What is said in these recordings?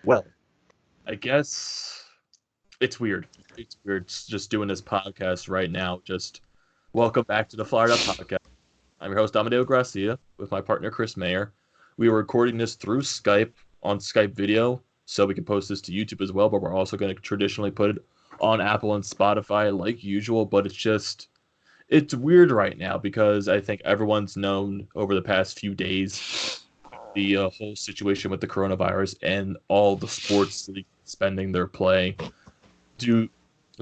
Well, I guess it's weird. It's weird just doing this podcast right now. Just welcome back to the Flyersss podcast. I'm your host, Amadeo Gracia, with my partner, Chris Mayer. We were recording this through Skype on Skype video, so we can post this to YouTube as well, but we're also going to traditionally put it on Apple and Spotify like usual, but it's weird right now because I think everyone's known over the past few days the whole situation with the coronavirus and all the sports leagues suspending their play due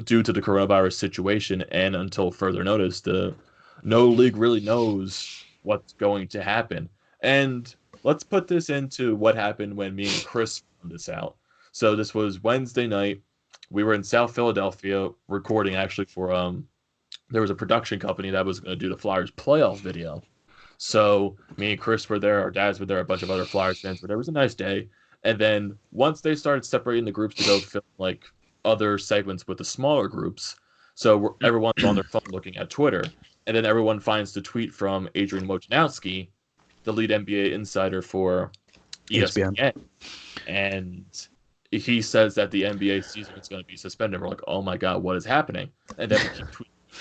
due to the coronavirus situation. And until further notice, the no league really knows what's going to happen. And let's put this into what happened when me and Chris found this out. So this was Wednesday night. We were in South Philadelphia recording actually for there was a production company that was going to do the Flyers playoff video. So me and Chris were there, our dads were there, a bunch of other Flyers fans were there. It was a nice day. And then once they started separating the groups to go film like other segments with the smaller groups, so everyone's on their phone looking at Twitter, and then everyone finds the tweet from Adrian Wojnarowski, the lead NBA insider for ESPN, and he says that the NBA season is going to be suspended. We're like, oh my god, what is happening? And then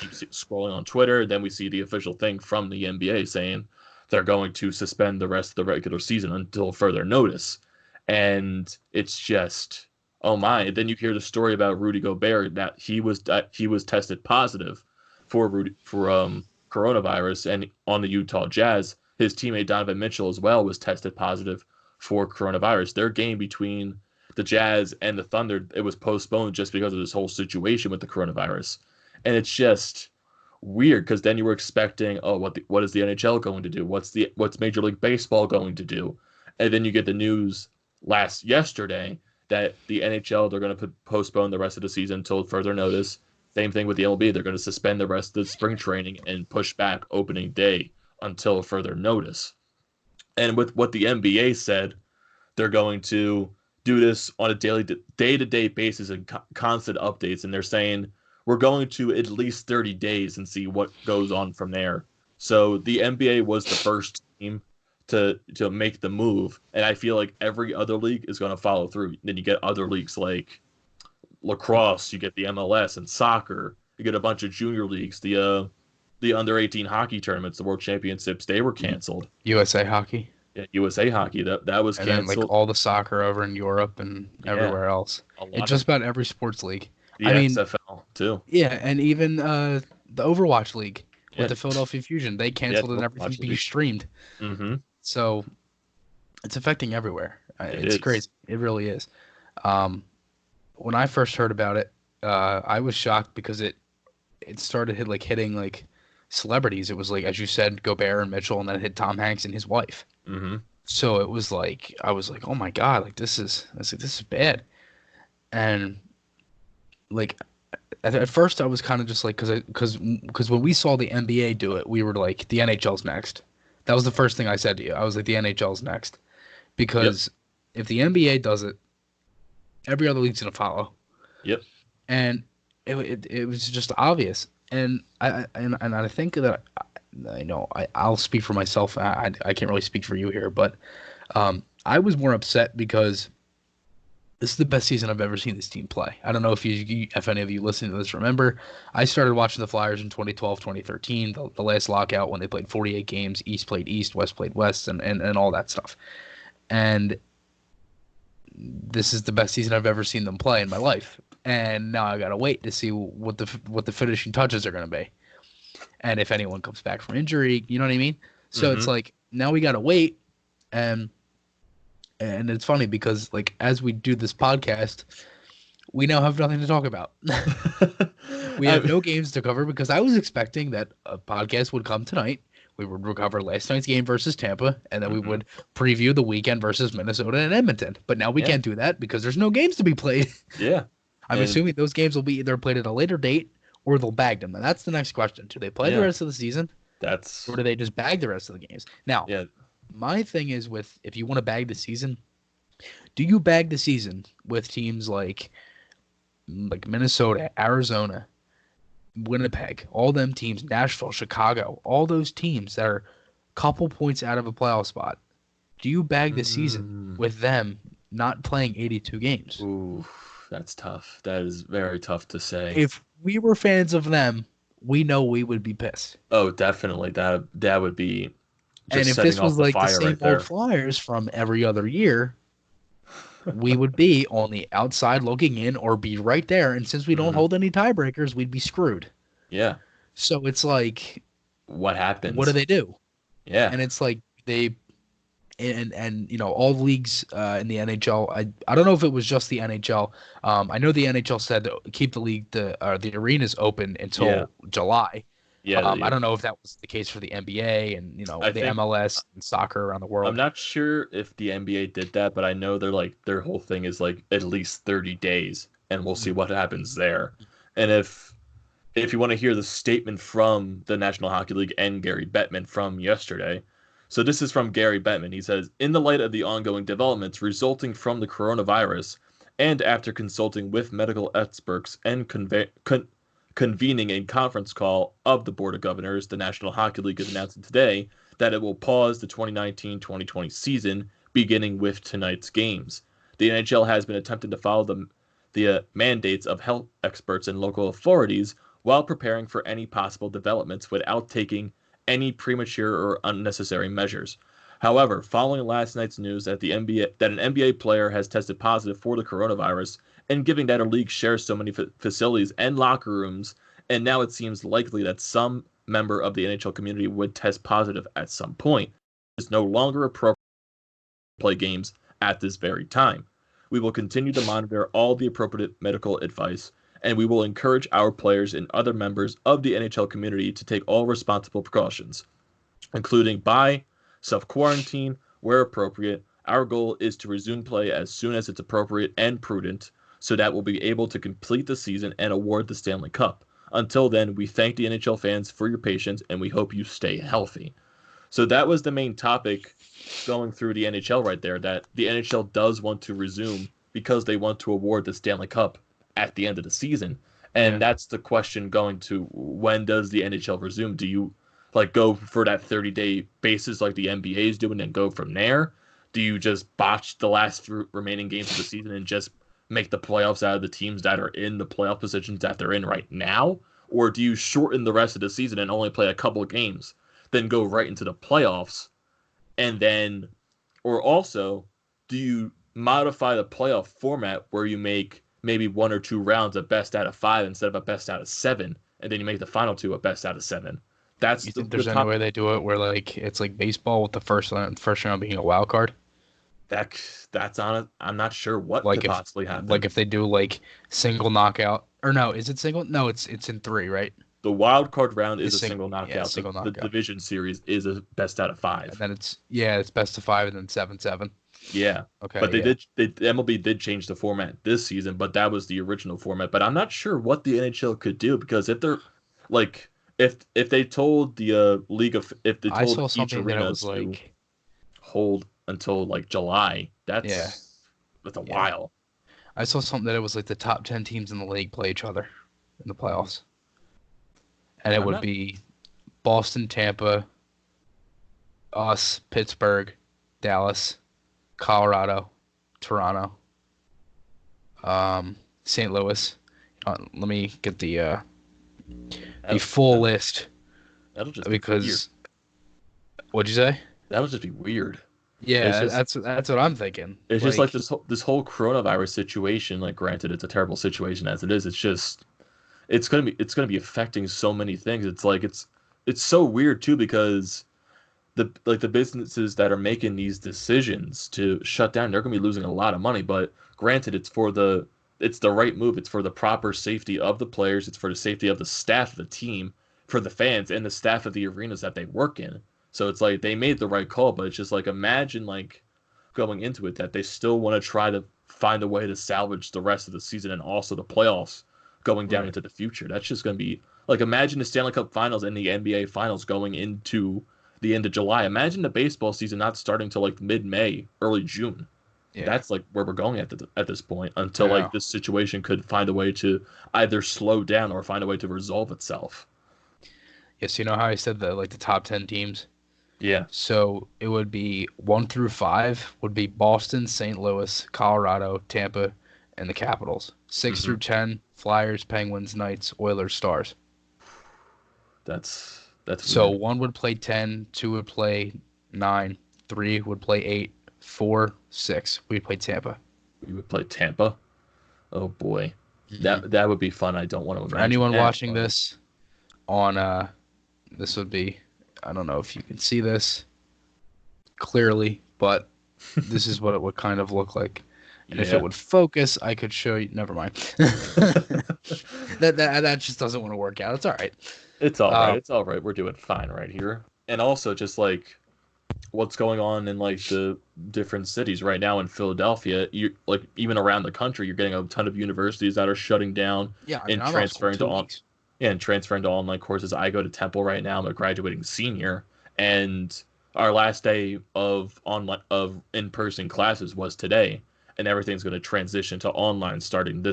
we keep scrolling on Twitter. Then we see the official thing from the NBA saying they're going to suspend the rest of the regular season until further notice. And it's just, oh my. Then you hear the story about Rudy Gobert that he was tested positive for coronavirus, and on the Utah Jazz, his teammate Donovan Mitchell as well was tested positive for coronavirus. Their game between the Jazz and the Thunder, it was postponed just because of this whole situation with the coronavirus. And it's just weird because then you were expecting, oh, what is the NHL going to do? What's Major League Baseball going to do? And then you get the news yesterday that the NHL, they're going to postpone the rest of the season until further notice. Same thing with the MLB. They're going to suspend the rest of the spring training and push back opening day until further notice. And with what the NBA said, they're going to do this on a day-to-day basis and constant updates. And they're saying we're going to at least 30 days and see what goes on from there. So the NBA was the first team to make the move, and I feel like every other league is going to follow through. Then you get other leagues like lacrosse, you get the MLS and soccer, you get a bunch of junior leagues, the under 18 hockey tournaments, the World Championships, they were canceled. USA Hockey. Yeah, USA Hockey that was canceled. And then like all the soccer over in Europe and everywhere else. It's just about every sports league. The XFL too. Yeah, and even the Overwatch League with the Philadelphia Fusion, they canceled and everything being streamed. Mm-hmm. So it's affecting everywhere. It's crazy. It really is. When I first heard about it, I was shocked because it started hitting like celebrities. It was like, as you said, Gobert and Mitchell, and then it hit Tom Hanks and his wife. Mm-hmm. So it was like, I was like, oh my god, like this is bad. And like at first I was kind of just like, because when we saw the NBA do it, we were like, the NHL's next. That was the first thing I said to you. I was like, the NHL's next, because if the NBA does it, every other league's gonna follow. Yep. And it was just obvious. And I think that I know I'll speak for myself. I can't really speak for you here, but I was more upset because this is the best season I've ever seen this team play. I don't know if any of you listening to this remember. I started watching the Flyers in 2012, 2013, the last lockout when they played 48 games. East played East, West played West, and all that stuff. And this is the best season I've ever seen them play in my life. And now I gotta wait to see what the finishing touches are gonna be, and if anyone comes back from injury, you know what I mean. So It's like, now we gotta wait, and it's funny because like as we do this podcast, we now have nothing to talk about. We have no games to cover because I was expecting that a podcast would come tonight. We would recover last night's game versus Tampa, and then we would preview the weekend versus Minnesota and Edmonton. But now we can't do that because there's no games to be played. Yeah. I'm assuming those games will be either played at a later date or they'll bag them. And that's the next question. Do they play the rest of the season? Or do they just bag the rest of the games? Now, my thing is if you want to bag the season, do you bag the season with teams like Minnesota, Arizona, Winnipeg, all them teams, Nashville, Chicago, all those teams that are a couple points out of a playoff spot? Do you bag the season with them not playing 82 games. Ooh, that's tough. That is very tough to say. If we were fans of them, we know we would be pissed. Oh, definitely. That would be And just if setting this off was the like the fire same right old there. Flyers from every other year, we would be on the outside looking in or be right there. And since we don't Hmm. hold any tiebreakers, we'd be screwed. Yeah. So it's like, What what do happens? they do? Yeah. And it's like they and all leagues in the NHL. I don't know if it was just the NHL. I know the NHL said to keep the arenas open Yeah. until July. Yeah. I Yeah. don't know if that was the case for the NBA and I the think MLS and soccer around the I'm world. not sure if the NBA did that, but I know they're like their whole thing is like at least 30 days, and we'll see what happens there. And if you want to hear the statement from the National Hockey League and Gary Bettman from yesterday. So this is from Gary Bettman. He says, in the light of the ongoing developments resulting from the coronavirus, and after consulting with medical experts and convening a conference call of the Board of Governors, the National Hockey League is announcing today that it will pause the 2019-2020 season, beginning with tonight's games. The NHL has been attempting to follow the mandates of health experts and local authorities while preparing for any possible developments without taking any premature or unnecessary measures. However, following last night's news that an NBA player has tested positive for the coronavirus, and given that a league shares so many facilities and locker rooms, and now it seems likely that some member of the NHL community would test positive at some point, it is no longer appropriate to play games at this very time. We will continue to monitor all the appropriate medical advice, and we will encourage our players and other members of the NHL community to take all responsible precautions, including by self-quarantine where appropriate. Our goal is to resume play as soon as it's appropriate and prudent, so that we'll be able to complete the season and award the Stanley Cup. Until then, we thank the NHL fans for your patience, and we hope you stay healthy. So that was the main topic going through the NHL right there, that the NHL does want to resume because they want to award the Stanley Cup at the end of the season. Yeah. And that's the question going to, when does the NHL resume? Do you like go for that 30-day basis like the NBA is doing and go from there? Do you just botch the last remaining games of the season and just make the playoffs out of the teams that are in the playoff positions that they're in right now? Or do you shorten the rest of the season and only play a couple of games, then go right into the playoffs? And then, or also, do you modify the playoff format where you make maybe one or two rounds a best out of five instead of a best out of seven, and then you make the final two a best out of seven? That's You the, think the there's any top. way they do it where like it's like baseball with the first round being a wild card? That that's on it. I'm not sure what Like could if possibly happen. they do like single knockout or no, is it single? No, it's in three, right? The wild card round is It's a single knockout. The single the knockout. division series is a best out of And five. then it's best of five and then 7-7. Yeah, but Okay, yeah. the MLB did change the format this season, but that was the original format. But I'm not sure what the NHL could do, because if they're like if they told the league of if they I told saw each something that it arena was to like, hold until like July, yeah, that's a yeah. while. I saw something that it was like the top 10 teams in the league play each other in the playoffs. And it I'm would not. be Boston, Tampa, us, Pittsburgh, Dallas, Colorado, Toronto, St. Louis. Let me get the That'll, full that'll, list that'll just be weird. because what'd you say? That'll just be weird. It's Yeah, just that's what I'm thinking. it's just like Like this whole coronavirus situation. Like, granted, it's a terrible situation as it is. It's just it's gonna be affecting so many things. It's like it's so weird too, because the businesses that are making these decisions to shut down, they're gonna be losing a lot of money. But granted, it's the right move. It's for the proper safety of the players. It's for the safety of the staff of the team, for the fans and the staff of the arenas that they work in. So it's like they made the right call. But it's just like, imagine like going into it that they still want to try to find a way to salvage the rest of the season and also the playoffs going down right. into the future. That's just going to be like, imagine the Stanley Cup Finals and the NBA Finals going into the end of July. Imagine the baseball season not starting till like mid-May, early June. Yeah. That's like where we're going at this point, until I like know. this situation could find a way to either slow down or find a way to resolve itself. Yes, you know how I said the top 10 teams? Yeah. So it would be 1 through 5 would be Boston, St. Louis, Colorado, Tampa, and the Capitals. 6 through 10, Flyers, Penguins, Knights, Oilers, Stars. That's So weird. one would play 10, two would play 9, three would play 8, 4, 6. We'd play Tampa. We would play Tampa. Oh boy, hmm that would be fun. I don't want to For imagine anyone that, watching but this on this would be, I don't know if you can see this clearly, but this is what it would kind of look like. And if it yeah. would focus, I could show you. Never mind. That just doesn't want to work out. It's all right. It's all right. Um, It's all right. We're doing fine right here. And also, just like what's going on in like the different cities right now in Philadelphia, you like even around the country, you're getting a ton of universities that are shutting down yeah, I mean, and I'm off school transferring to 2 weeks. yeah, and transferring to online courses. I go to Temple right now. I'm a graduating senior, and our last day of online of in-person classes was today, and everything's going to transition to online starting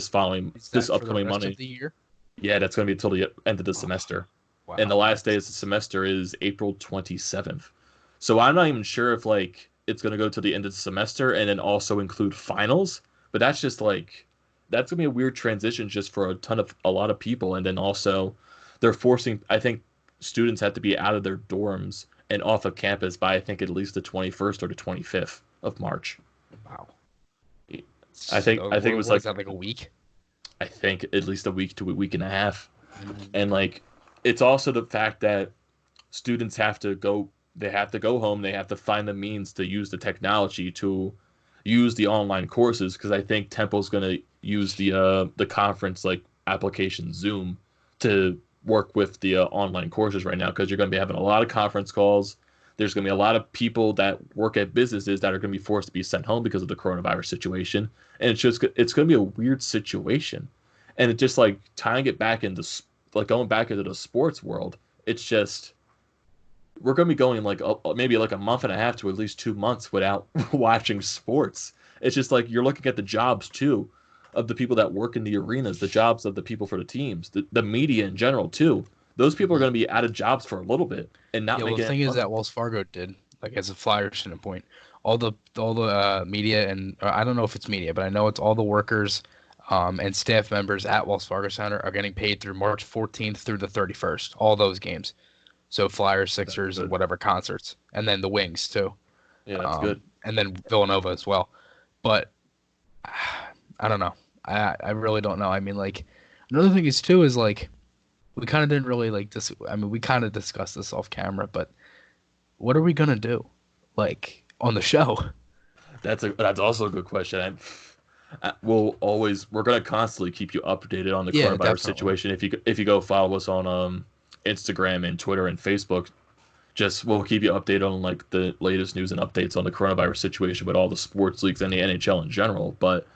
Is this that for the upcoming rest Monday. of the year? Yeah, that's going to be until the end of the Oh, semester. And the wow, last day of that's the semester is April 27th. So I'm not even sure if like it's going to go to the end of the semester and then also include finals, but that's just like that's going to be a weird transition just for a lot of people, and then also they're forcing I think students have to be out of their dorms and off of campus by I think at least the 21st or the 25th of March. wow. I So think it was what is like that, like a week? I think at least a week to a week and a half. Mm, And like it's also the fact that students have to go they have to go home, they have to find the means to use the technology to use the online courses, because I think Temple's going to use the conference like application Zoom to work with the online courses right now, because you're going to be having a lot of conference calls. There's going to be a lot of people that work at businesses that are going to be forced to be sent home because of the coronavirus situation, and it's going to be a weird situation. And it just like tying it back into like going back into the sports world, it's just we're going to be going like maybe like a month and a half to at least 2 months without watching sports. It's just like you're looking at the jobs too of the people that work in the arenas, the jobs of the people for the teams, the media in general too. Those people are mhm. going to be out of jobs for a little bit and not Yeah, well, the making any thing is money. that Wells Fargo did, like as a Flyers standpoint, all the media and I don't know if it's media, but I know it's all the workers and staff members at Wells Fargo Center are getting paid through March 14th through the 31st, all those games. So Flyers, That's Sixers, and good. whatever concerts, and then the Wings too, Yeah, that's good. and then Villanova as well. But I don't know. I really don't know. I mean, like another thing is too is like we kind of didn't really like this. I mean, we kind of discussed this off camera, but what are we gonna do, like on the show? That's also a good question. We're gonna constantly keep you updated on the Yeah, coronavirus definitely. situation. If you go follow us on Instagram and Twitter and Facebook, just we'll keep you updated on like the latest news and updates on the coronavirus situation with all the sports leagues and the NHL in general. But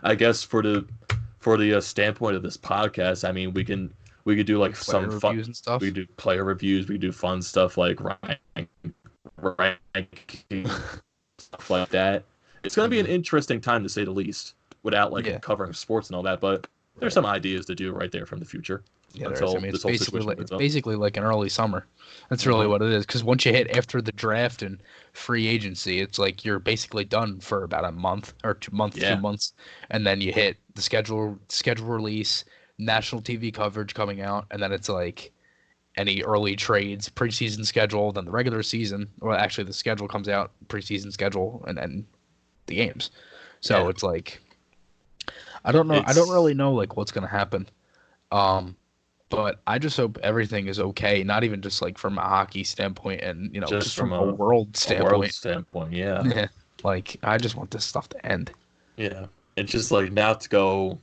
I guess for the standpoint of this podcast, I mean we could do Do like player some fun. reviews and We stuff. could do player reviews. We could do fun stuff like ranking stuff like that. It's going to be an hmm interesting time to say the least, without like Yeah, covering sports and all that. But there's right. some ideas to do right there from the future Yeah, there is. I until mean, this whole situation opens it's up. basically like an early summer. That's really Hmm. what it is. Because once you hit after the draft and free agency, it's like you're basically done for about a month or 2 months, two Yeah, months, and then you hit the schedule release, national TV coverage coming out, and then it's like any early trades, preseason schedule, then the regular season, or actually the schedule comes out, preseason schedule, and then the games. So yeah. it's like I don't know. I don't It's really know like what's gonna happen. Um, but I just hope everything is okay, not even just like from a hockey standpoint and, just just from from a world a world standpoint. standpoint. Yeah, Yeah. Like, I just want this stuff to end. yeah. It's just like now to go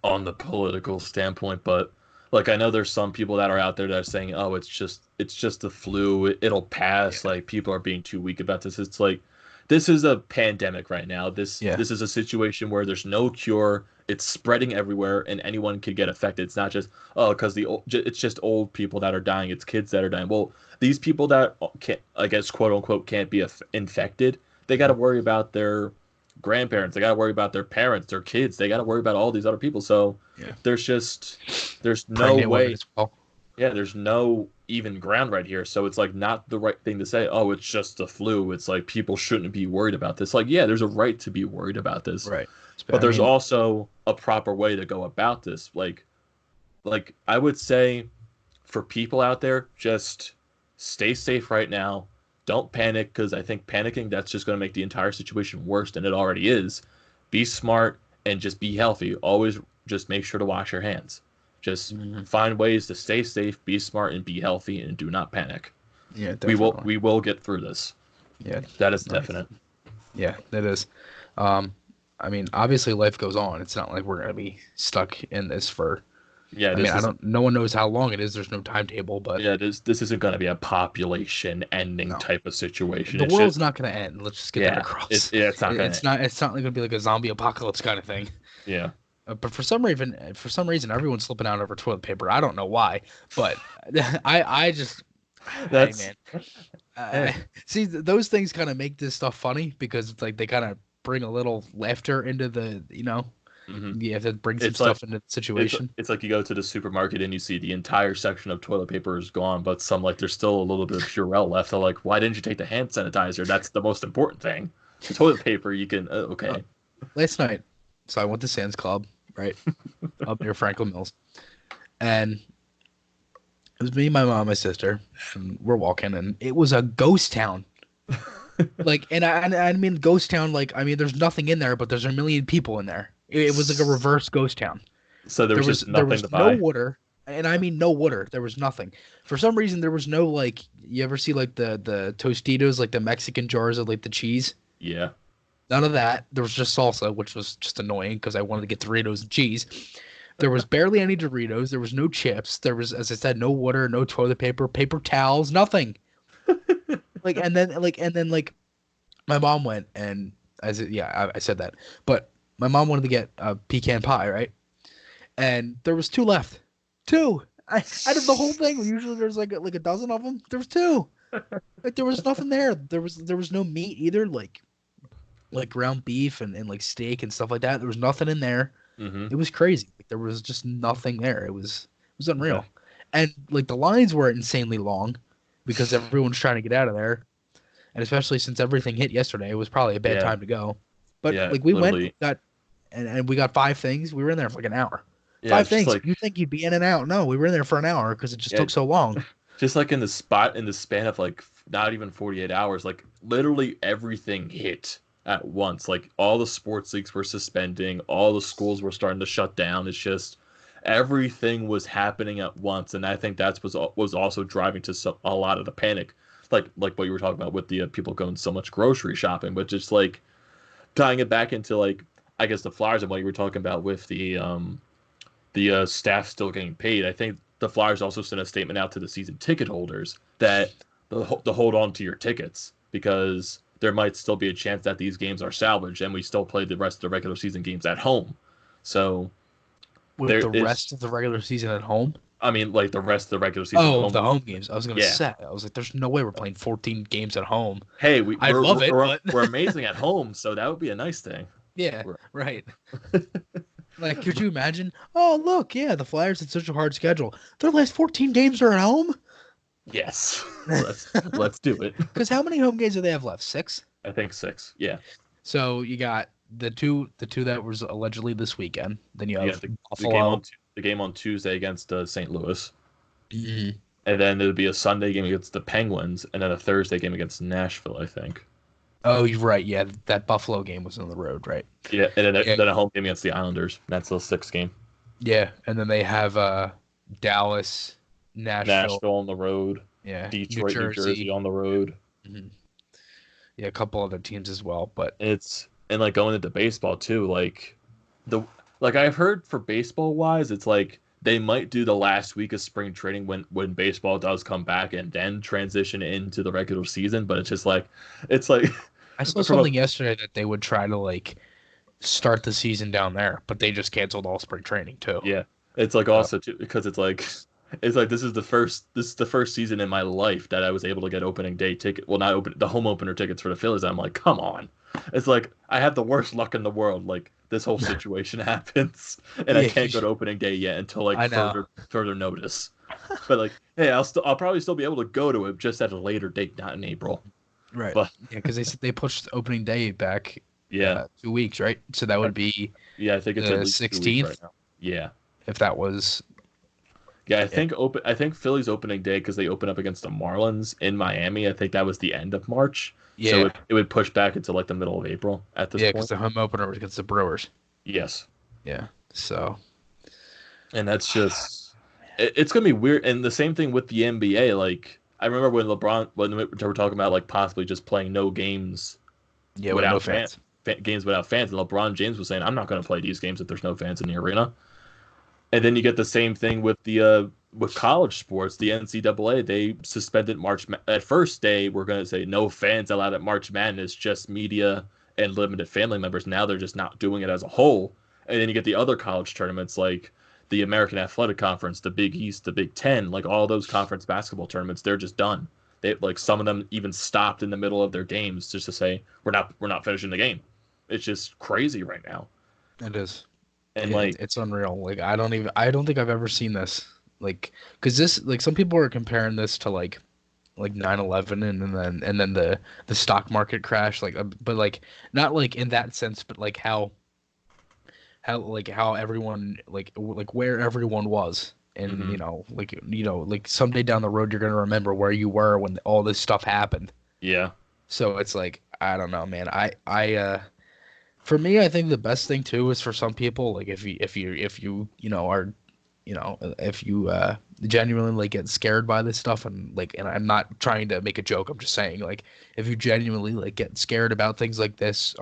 on the political standpoint, but like I know there's some people that are out there that are saying, "Oh, it's just the flu. It'll pass." Yeah. Like people are being too weak about this. It's like this is a pandemic right now. Yeah. This is a situation where there's no cure. It's spreading everywhere, and anyone could get affected. It's not just because it's just old people that are dying. It's kids that are dying. Well, these people that can't, I guess, quote unquote, can't be infected. They got to worry about their grandparents. They got to worry about their parents, their kids. They got to worry about all these other people. So Yeah. there's just there's no Pregnant women way. as well. Yeah, there's no. even ground right here. So it's like not the right thing to say, oh, it's just the flu. It's like people shouldn't be worried about this. Like, yeah, there's a right to be worried about this, Right. but I there's mean, also a proper way to go about this. Like I would say for people out there, just stay safe right now. Don't panic because I think panicking that's just going to make the entire situation worse than it already is. Be smart and just be healthy. Always just make sure to wash your hands. Just mhm. find ways to stay safe, be smart, and be healthy, and do not panic. Yeah, We will definitely. we will get through this. Yeah, That is nice. definite. Yeah, that is. Um, I mean, obviously life goes on. It's not like we're gonna be stuck in this for. Yeah, I mean, this I isn't. don't. No one knows how long it is. There's no timetable, but Yeah, this isn't going to be a population ending no, type of situation. the It's just world's not gonna end. Let's just get that yeah, across. it's not going It's to. not. It's not gonna be like a zombie apocalypse kind of thing. Yeah, But for some reason, everyone's slipping out over toilet paper. I don't know why, but I just, hey that's man, eh. see those things kind of make this stuff funny because it's like they kind of bring a little laughter into hmm you have to bring some It's like stuff into the it's situation. it's like you go to the supermarket and you see the entire section of toilet paper is gone, but some like there's still a little bit of Purell left. They're like, why didn't you take the hand sanitizer? That's the most important thing. The toilet paper you can Uh, okay. Last night, so I went to Sam's Club, right up near Franklin Mills, and it was me, my mom, my sister, and we're walking, and it was a ghost town. Like, and I mean ghost town. Like, I mean, there's nothing in there, but there's a million people in there. It was like a reverse ghost town. So there There was was just there nothing was to no buy. water, and I mean no water. There was nothing. For some reason, there was no like. You ever see like the Tostitos, like the Mexican jars of like the cheese? Yeah. None of that. There was just salsa, which was just annoying because I wanted to get Doritos and cheese. There was barely any Doritos. There was no chips. There was, as I said, no water, no toilet paper, paper towels, nothing. Like, my mom went and I said, yeah, I said that, but my mom wanted to get a pecan pie, right? And there was two left, two. Out of the whole thing, usually there's like a dozen of them. There was two. Like there was nothing there. There was no meat either, like ground beef and like steak and stuff like that. There was nothing in there. hmm It was crazy. Like, there was just nothing there. It was Yeah. unreal. And like the lines were insanely long because everyone's trying to get out of there. And especially since everything hit yesterday, it was probably a bad Yeah. time to go. But Yeah. like we went, Literally. got and we got five things. We were in there for like an hour. Yeah. Five It's just things. like You think you'd be in and out? No, we were in there for an hour because it just yeah. took so long. Just like in the span of like not even 48 hours, like literally everything hit at once. Like all the sports leagues were suspending, all the schools were starting to shut down. It's just everything was happening at once, and I think that's was also driving to a lot of the panic. Like what you were talking about with the people going so much grocery shopping, but just like tying it back into like I guess the Flyers and what you were talking about with the staff still getting paid. I think the Flyers also sent a statement out to the season ticket holders that to hold on to your tickets because there might still be a chance that these games are salvaged and we still play the rest of the regular season games at home. So With there the is, rest of the regular season at home. I mean, like the rest of the regular season Oh, of home. the home games. I was gonna Yeah. say. I was like, there's no way we're playing 14 games at home. Hey, I'd love it, but we're amazing at home, so that would be a nice thing. yeah, We're- right. Like, could you imagine? Oh, look, yeah, the Flyers had such a hard schedule. Their last 14 games are at home. Yes, let's do it. Because how many home games do they have left? Six. I think six. Yeah, So you got the two that was allegedly this weekend. Then you yeah. have The game Buffalo. the game on Tuesday against St. Louis. Mhm. And then there'd be a Sunday game against the Penguins, and then a Thursday game against Nashville, I think. Oh, you're right. Yeah, that Buffalo game was on the road, right? Yeah, and Yeah, then a home game against the Islanders. That's the sixth game. yeah. And then they have Dallas, Nashville, Nashville on the road, yeah, New Detroit, New Jersey Jersey. on the road. Mhm. Yeah, a couple other teams as well. But And like going into baseball too, the like I've heard for baseball wise, it's like they might do the last week of spring training when baseball does come back and then transition into the regular season. But it's like I saw from a something yesterday that they would try to like start the season down there, but they just canceled all spring training too. yeah, it's like Uh, also too because it's like this is the first season in my life that I was able to get opening day ticket. Well, not open the home opener tickets for the Phillies. I'm like, come on. It's like I have the worst luck in the world. Like this whole situation happens, and I yeah, can't go to opening day yet until like I know. further notice. But like, hey, I'll probably still be able to go to it just at a later date, not in April. Right. But Yeah, because they pushed opening day back yeah, 2 weeks, right? So that I- would be yeah, I think it's at the least 2 weeks right 16th, now. Yeah, if that was. yeah, Yeah. I think Philly's opening day because they open up against the Marlins in Miami. I think that was the end of March, so Yeah. it would push back into like the middle of April at this Yeah, because point. the home opener was against the Brewers. Yes, Yeah. So. and that's just it's gonna be weird. And the same thing with the NBA. Like I remember when we were talking about like possibly just playing no games Yeah, with no without fans. games without fans, and LeBron James was saying, "I'm not going to play these games if there's no fans in the arena." And then you get the same thing with college sports. The NCAA they suspended At first, they were going to say no fans allowed at March Madness, just media and limited family members. Now they're just not doing it as a whole. And then you get the other college tournaments like the American Athletic Conference, the Big East, the Big Ten, like all those conference basketball tournaments. They're just done. They like some of them even stopped in the middle of their games just to say we're not finishing the game. It's just crazy right now. It is. And like It's unreal. Like I don't think I've ever seen this. Like, because this, like, some people are comparing this to like 9/11 and then the stock market crash, like, but like not like in that sense, but like how everyone like where everyone was. And mhm, like someday down the road you're gonna remember where you were when all this stuff happened. yeah, So it's like, I don't know, man. For me, I think the best thing too is for some people, like if you are, if you genuinely like get scared by this stuff, and I'm not trying to make a joke, I'm just saying, like, if you genuinely like get scared about things like this,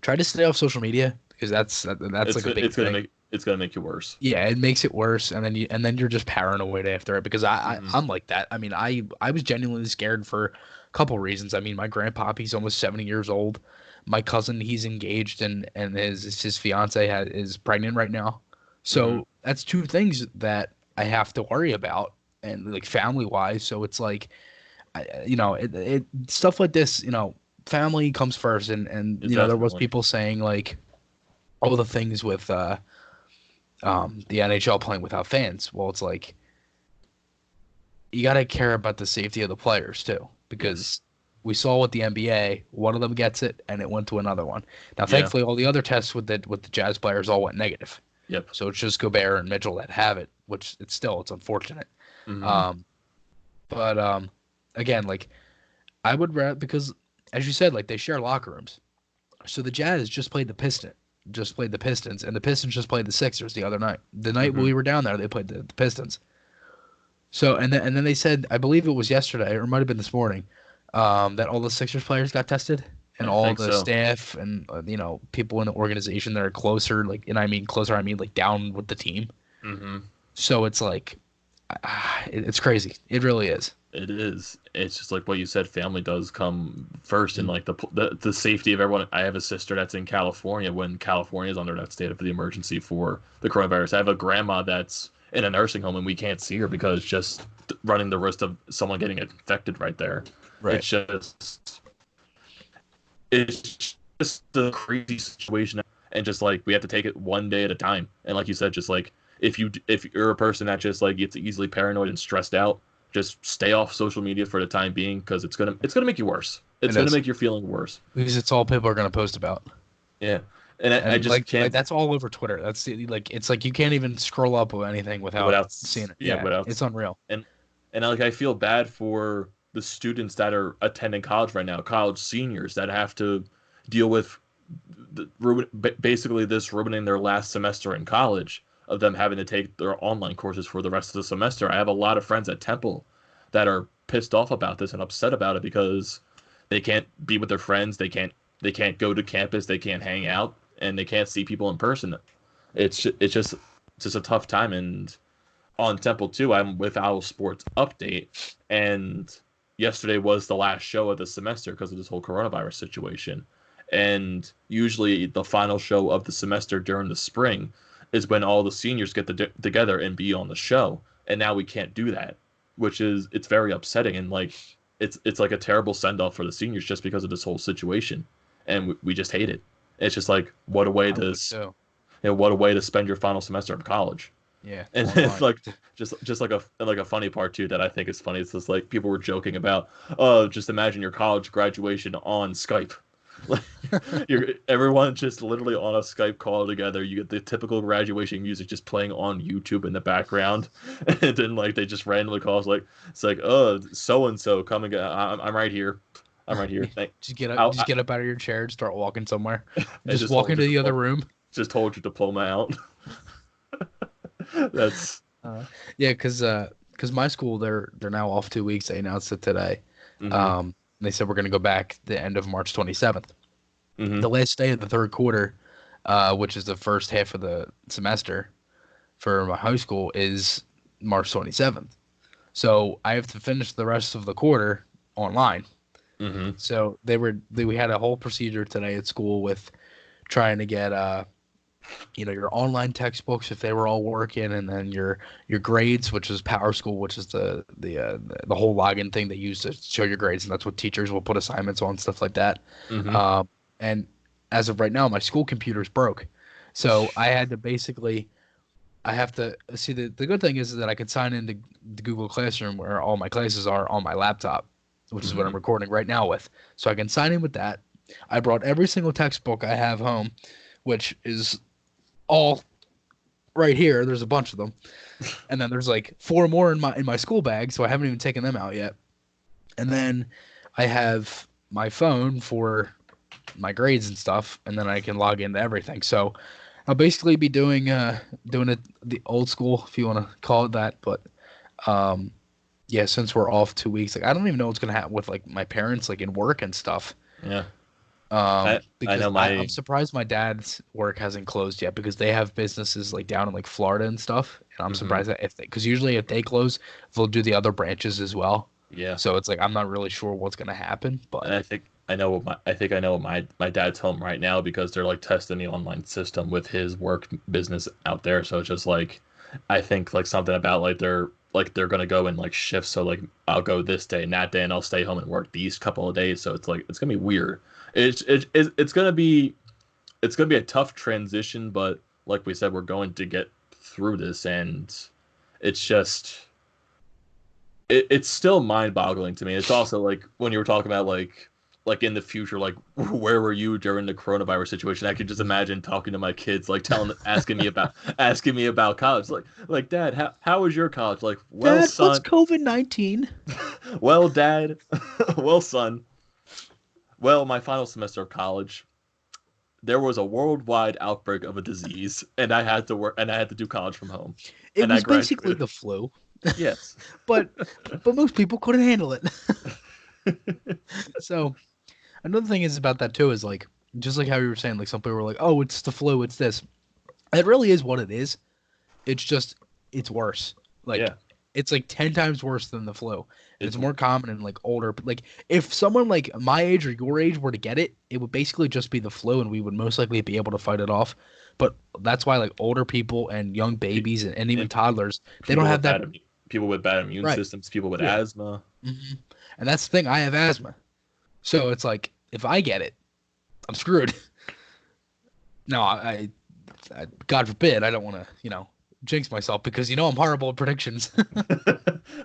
try to stay off social media, because that's like a big thing. it's gonna make you worse. Yeah, it makes it worse, and then you're just paranoid after it, because Hmm. I'm like that. I mean, I was genuinely scared for a couple reasons. I mean, my grandpa, he's almost 70 years old. My cousin, he's engaged, and his fiance is pregnant right now. Hmm. So that's two things that I have to worry about, and like family wise. So it's like, stuff like this, family comes first, and It there was definitely. people saying like all the things with the NHL playing without fans. Well, it's like you got to care about the safety of the players too, Yes. because we saw with the NBA, one of them gets it and it went to another one. Now, Yeah. thankfully, all the other tests with the Jazz players all went negative. Yep. So it's just Gobert and Mitchell that have it, which it's unfortunate. Hmm. Um, but again, like, I would rather, because as you said, like, they share locker rooms. So the Jazz just played the Pistons, and the Pistons just played the Sixers the other night. The night Hmm. we were down there, they played the Pistons. So and then they said, I believe it was yesterday, or it might have been this morning, that all the Sixers players got tested, and I all think the so. staff and people in the organization that are closer, like, and I mean closer, I mean like down with the team. Hmm. So it's like, it's crazy. It really is. It is. It's just like what you said. Family does come first, and Mm. like the safety of everyone. I have a sister that's in California when California is under that state of the emergency for the coronavirus. I have a grandma that's in a nursing home, and we can't see her because just running the risk of someone getting infected right there. Right. It's just it's just a crazy situation, and just like we have to take it one day at a time. And like you said, just like if you're a person that just like gets easily paranoid and stressed out, just stay off social media for the time being because it's gonna make you worse. It's It gonna is, make your feeling worse. because it's all people are gonna post about. Yeah, and I And just like can't that's all over Twitter. Like, it's like you can't even scroll up with anything without without seeing it. yeah Yeah, without it's unreal. and like I feel bad for the students that are attending college right now, college seniors that have to deal with basically this ruining their last semester in college of them having to take their online courses for the rest of the semester. I have a lot of friends at Temple that are pissed off about this and upset about it because they can't be with their friends, they can't go to campus, they can't hang out, and they can't see people in person. It's just a tough time. And on Temple too, I'm with Owl Sports Update, and yesterday was the last show of the semester because of this whole coronavirus situation. And usually, the final show of the semester during the spring is when all the seniors get together and be on the show. And now we can't do that, which is it's very upsetting and like it's like a terrible send off for the seniors just because of this whole situation, and we just hate it. It's just like what a way I to would too. what a way to spend your final semester of college. Yeah, And it's online. like just like a funny part too that I think is funny. It's just like people were joking about, oh, just imagine your college graduation on Skype. Like everyone just literally on a Skype call together. You get the typical graduation music just playing on YouTube in the background, and then like they just randomly calls like it's like, oh, so and so coming. I'm right here. I'm right here. Thank. Just get up out of your chair and start walking somewhere. I Just walk into the other room. just hold your diploma out. That's Yeah, because my school they're now off 2 weeks. They announced it today. hmm They said we're going to go back the end of March 27th. hmm The last day of the third quarter, which is the first half of the semester for my high school, is March 27th. So I have to finish the rest of the quarter online. hmm So we had a whole procedure today at school with trying to get your online textbooks if they were all working, and then your grades, which is Power School, which is the whole login thing they use to show your grades, and that's what teachers will put assignments on, stuff like that. hmm And as of right now, my school computer's broke, so I have to see the good thing is that I can sign into the Google Classroom where all my classes are on my laptop, which is what I'm recording right now with. So I can sign in with that. I brought every single textbook I have home, which is all right here. There's a bunch of them, and then there's like 4 more in my school bag, so I haven't even taken them out yet. And then I have my phone for my grades and stuff, and then I can log into everything. So I'll basically be doing it the old school, if you want to call it that. But yeah, since we're off 2 weeks, like I don't even know what's gonna happen with like my parents, like in work and stuff. Yeah. I Because know I'm my surprised my dad's work hasn't closed yet because they have businesses like down in like Florida and stuff. And I'm hmm surprised that because usually if they close, they'll do the other branches as well. yeah. So it's like I'm not really sure what's gonna happen, And but I think I know what my dad's home right now because they're like testing the online system with his work business out there. So it's just like I think like something about like they're gonna go in like shifts. So like I'll go this day and that day, and I'll stay home and work these couple of days. So it's like it's gonna be weird. It's gonna be a tough transition, but like we said, we're going to get through this, and it's just it's still mind-boggling to me. It's also like when you were talking about like in the future, like where were you during the coronavirus situation? I could just imagine talking to my kids, like asking me about college, like Dad, how was your college? Like, well, Dad, what's son, COVID-19? well, Dad, well, son, well, my final semester of college, there was a worldwide outbreak of a disease, and I had to work, and I had to do college from home, It and I was basically graduated. the flu, Yes. but most people couldn't handle it. So another thing is about that too is like just like how you were saying, like some people were like, "Oh, it's the flu, it's this." It really is what it is. It's just it's worse. Like Yeah. it's like 10 times worse than the flu. And It's it's more common in like older like if someone like my age or your age were to get it, it would basically just be the flu and we would most likely be able to fight it off. But that's why like older people and young babies and even and toddlers, they don't people have with that people with bad immune right. systems, people with Yeah. asthma. hmm And that's the thing, I have asthma. So it's like if I get it, I'm screwed. No, God forbid, I don't want to, jinx myself because I'm horrible at predictions.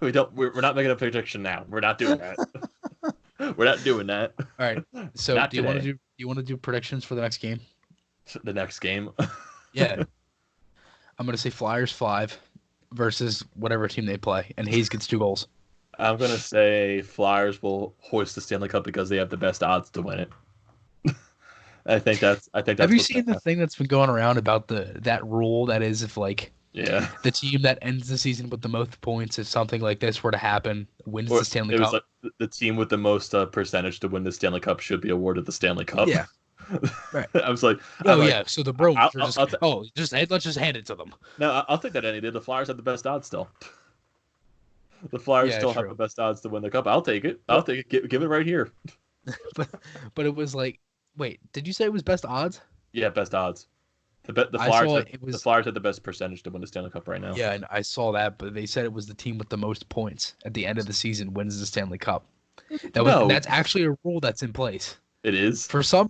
We're not making a prediction now. We're not doing that. We're not doing that. All right. So Not today. do you want to do predictions for the next game? The next game. Yeah. I'm gonna say Flyers 5 versus whatever team they play, and Hayes gets 2 goals. I'm gonna say Flyers will hoist the Stanley Cup because they have the best odds to win it. I think Have that's you what's gonna seen the happen. thing that's been going around about that rule that is if like Yeah. the team that ends the season with the most points if something like this were to happen wins Or the Stanley it was Cup? like the team with the most percentage to win the Stanley Cup should be awarded the Stanley Cup. Yeah. Right. I was like, Oh yeah. So the Bruins are just I'll let's just hand it to them. no, I'll take that any day. The Flyers have the best odds still. The Flyers Yeah, still have the true. best odds to win the cup. I'll take it. I'll But take it. Give it right here. but but it was like wait, did you say it was best odds? Yeah, best odds. I saw it The was Flyers had the best percentage to win the Stanley Cup right now. yeah, and I saw that, but they said it was the team with the most points at the end of the season wins the Stanley Cup. No, That's actually a rule that's in place. it is. For some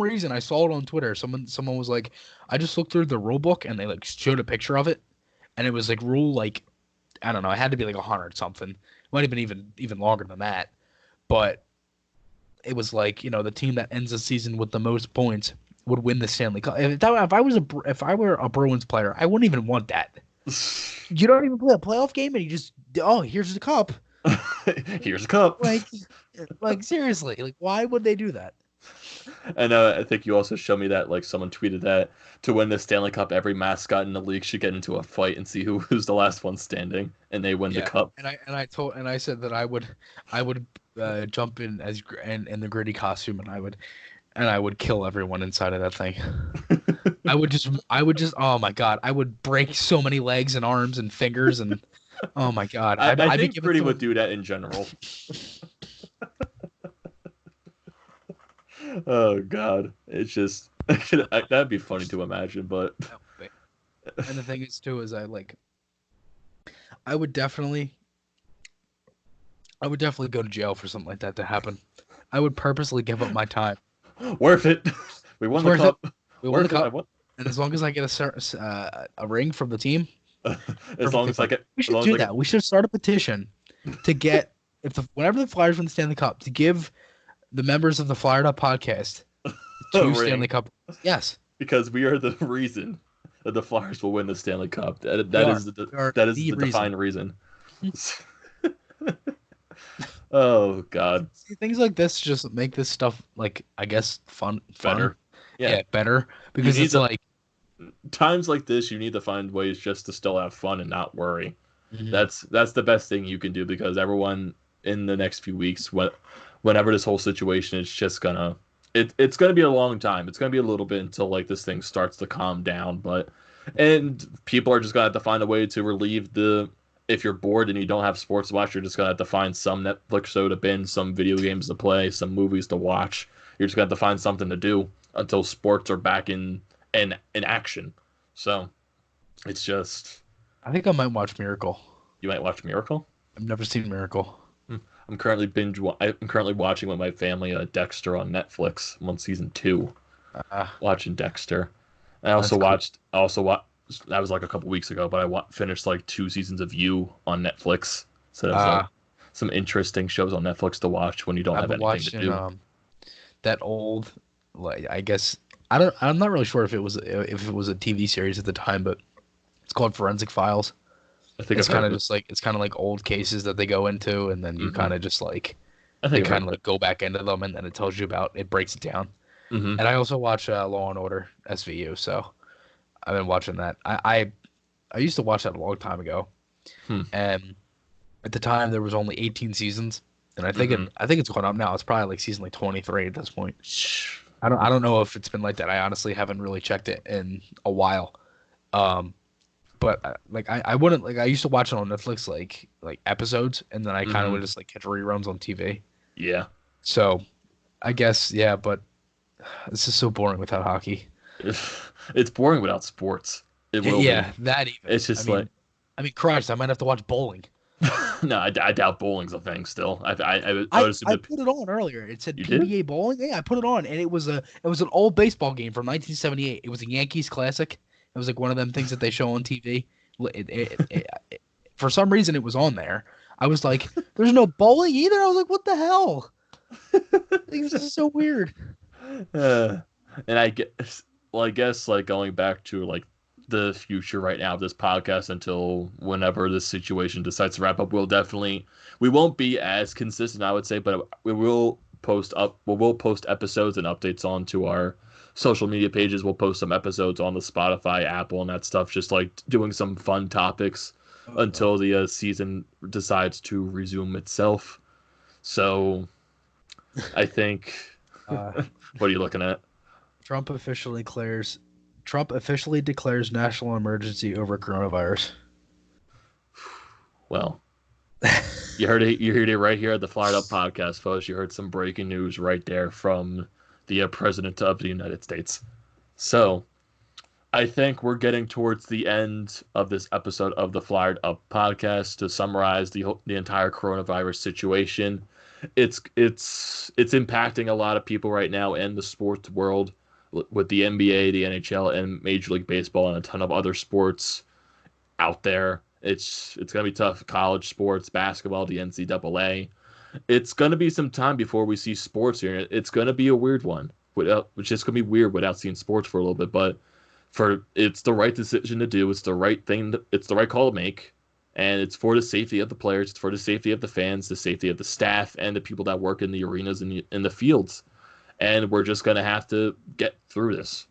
reason I saw it on Twitter. Someone was like, I just looked through the rule book and they like showed a picture of it, and it was like rule like I don't know, it had to be like 100 something. It might have been even longer than that, but it was like the team that ends the season with the most points would win the Stanley Cup. If I were a Bruins player, I wouldn't even want that. You don't even play a playoff game, and you just here's the cup. Here's a cup. Like seriously, like why would they do that? And I think you also showed me that like someone tweeted that to win the Stanley Cup, every mascot in the league should get into a fight and see who's the last one standing, and they win the cup. And I said that I would jump in as in the gritty costume, and I would kill everyone inside of that thing. I would just oh my god, I would break so many legs and arms and fingers and oh my god. I think Gritty would do that in general. Oh god, it's just that'd be funny to imagine, but. And the thing is too is I would definitely go to jail for something like that to happen. I would purposely give up my time. Worth it. We won the cup. We won the cup. And as long as I get a ring from the team, as long as I get, we should do that. We should start a petition to get whenever the Flyers win the Stanley Cup, to give the members of the Flyersss podcast 2 Stanley Cup. Yes, because we are the reason that the Flyers will win the Stanley Cup. That is the defined reason. Oh God! See, things like this just make this stuff I guess fun. Better. Yeah, better because it's times like this you need to find ways just to still have fun and not worry. Mm-hmm. That's the best thing you can do, because everyone in the next few weeks, whenever this whole situation is just it's gonna be a long time. It's gonna be a little bit until this thing starts to calm down, and people are just gonna have to find a way to relieve if you're bored and you don't have sports to watch, you're just gonna have to find some Netflix show to binge, some video games to play, some movies to watch. You're just gonna have to find something to do until sports are back in action. So it's just. I think I might watch Miracle. You might watch Miracle? I've never seen Miracle. I'm currently watching with my family Dexter on Netflix. I'm on season 2. Watching Dexter. I also watched. That was a couple weeks ago, but I finished 2 seasons of You on Netflix. So there's some interesting shows on Netflix to watch when you don't have anything to do. That old, I guess I'm not really sure if it was a TV series at the time, but it's called Forensic Files. I think it's kind of like old cases that they go into, and then you kind of just go back into them, and then it breaks it down. Mm-hmm. And I also watch Law and Order SVU, so I've been watching that. I used to watch that a long time ago, and at the time there was only 18 seasons, and I think it's going up now. It's probably season 23 at this point. I don't know if it's been like that. I honestly haven't really checked it in a while. But I wouldn't I used to watch it on Netflix like episodes, and then I kind of would just catch reruns on TV. Yeah. So, I guess but this is so boring without hockey. It's boring without sports. It will be. That even. It's just Christ, I might have to watch bowling. No, I doubt bowling's a thing still. I put it on earlier. It said PBA bowling. Yeah, I put it on, and it was an old baseball game from 1978. It was a Yankees classic. It was one of them things that they show on TV. For some reason, it was on there. I was like, "There's no bowling either." I was like, "What the hell?" This is so weird. And I guess, going back to the future right now of this podcast until whenever this situation decides to wrap up, we won't be as consistent, I would say, but we will post episodes and updates onto our social media pages. We'll post some episodes on the Spotify, Apple, and that stuff, just doing some fun topics until the season decides to resume itself. So I think what are you looking at? Trump officially declares national emergency over coronavirus. Well, you heard it right here at the Fired Up podcast, folks. You heard some breaking news right there from the President of the United States. So, I think we're getting towards the end of this episode of the Fired Up podcast. To summarize the entire coronavirus situation, it's impacting a lot of people right now in the sports world, with the NBA, the NHL, and Major League Baseball, and a ton of other sports out there. It's gonna be tough. College sports, basketball, the NCAA. It's gonna be some time before we see sports here. It's gonna be a weird one. Which is gonna be weird without seeing sports for a little bit, but it's the right decision to do. It's the right thing. It's the right call to make, and it's for the safety of the players. It's for the safety of the fans, the safety of the staff, and the people that work in the arenas and in the fields. And we're just gonna have to get through this.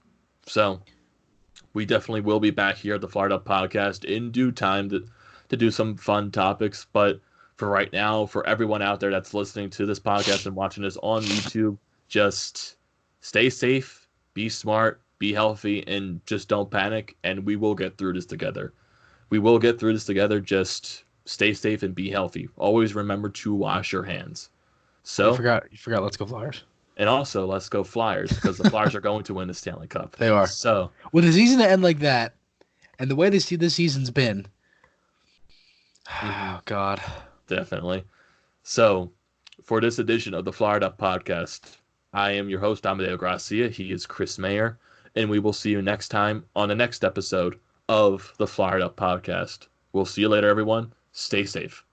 So we definitely will be back here at the Flyersss podcast in due time to do some fun topics. But for right now, for everyone out there that's listening to this podcast and watching this on YouTube, just stay safe, be smart, be healthy, and just don't panic. And we will get through this together. We will get through this together. Just stay safe and be healthy. Always remember to wash your hands. You So, forgot. You forgot. Let's go Flyers. and also, let's go Flyers because the Flyers are going to win the Stanley Cup. They are. So, With the season to end like that, and the way this season's been, oh God. definitely. So, for this edition of the Flyersss podcast, I am your host, Amadeo Gracia. He is Chris Mayer, and we will see you next time on the next episode of the Flyersss podcast. We'll see you later, everyone. Stay safe.